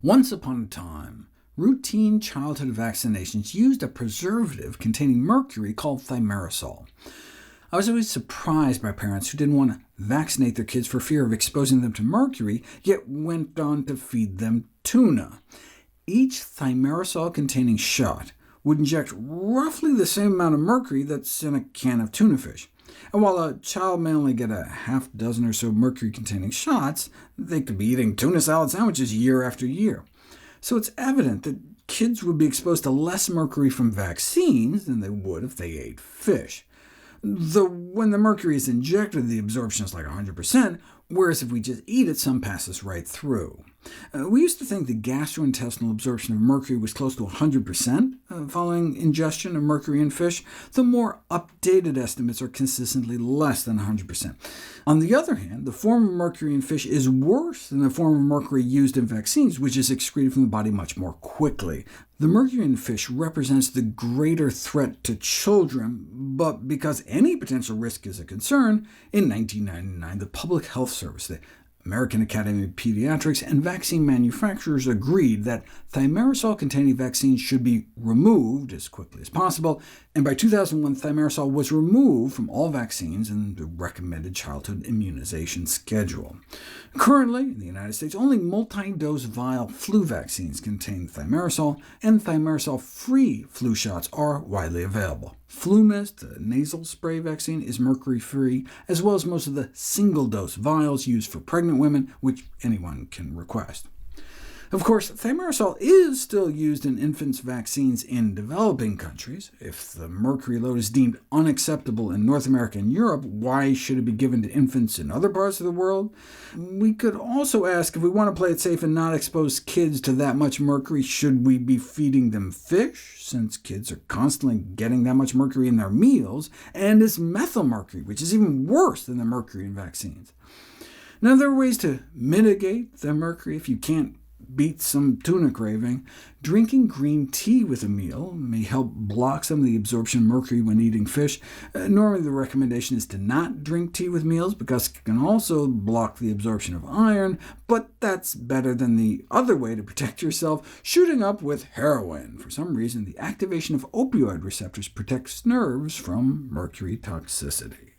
Once upon a time, routine childhood vaccinations used a preservative containing mercury called Thimerosal. I was always surprised by parents who didn't want to vaccinate their kids for fear of exposing them to mercury, yet went on to feed them tuna. Each Thimerosal-containing shot would inject roughly the same amount of mercury that's in a can of tuna fish. And while a child may only get a half dozen or so mercury-containing shots, they could be eating tuna salad sandwiches year after year. So it's evident that kids would be exposed to less mercury from vaccines than they would if they ate fish. Though when the mercury is injected, the absorption is like 100%, whereas if we just eat it, some passes right through. We used to think the gastrointestinal absorption of mercury was close to 100% following ingestion of mercury in fish. The more updated estimates are consistently less than 100%. On the other hand, the form of mercury in fish is worse than the form of mercury used in vaccines, which is excreted from the body much more quickly. The mercury in fish represents the greater threat to children, but because any potential risk is a concern, in 1999 the Public Health Service, the American Academy of Pediatrics, and vaccine manufacturers agreed that thimerosal-containing vaccines should be removed as quickly as possible, and by 2001 thimerosal was removed from all vaccines in the recommended childhood immunization schedule. Currently, in the United States, only multi-dose vial flu vaccines contain thimerosal, and thimerosal-free flu shots are widely available. FluMist, the nasal spray vaccine, is mercury-free, as well as most of the single-dose vials used for pregnant women, which anyone can request. Of course, thimerosal is still used in infants' vaccines in developing countries. If the mercury load is deemed unacceptable in North America and Europe, why should it be given to infants in other parts of the world? We could also ask, if we want to play it safe and not expose kids to that much mercury, should we be feeding them fish, since kids are constantly getting that much mercury in their meals, and is methylmercury, which is even worse than the mercury in vaccines. Now, there are ways to mitigate the mercury if you can't beat some tuna craving. Drinking green tea with a meal may help block some of the absorption of mercury when eating fish. Normally the recommendation is to not drink tea with meals, because it can also block the absorption of iron, but that's better than the other way to protect yourself, shooting up with heroin. For some reason, the activation of opioid receptors protects nerves from mercury toxicity.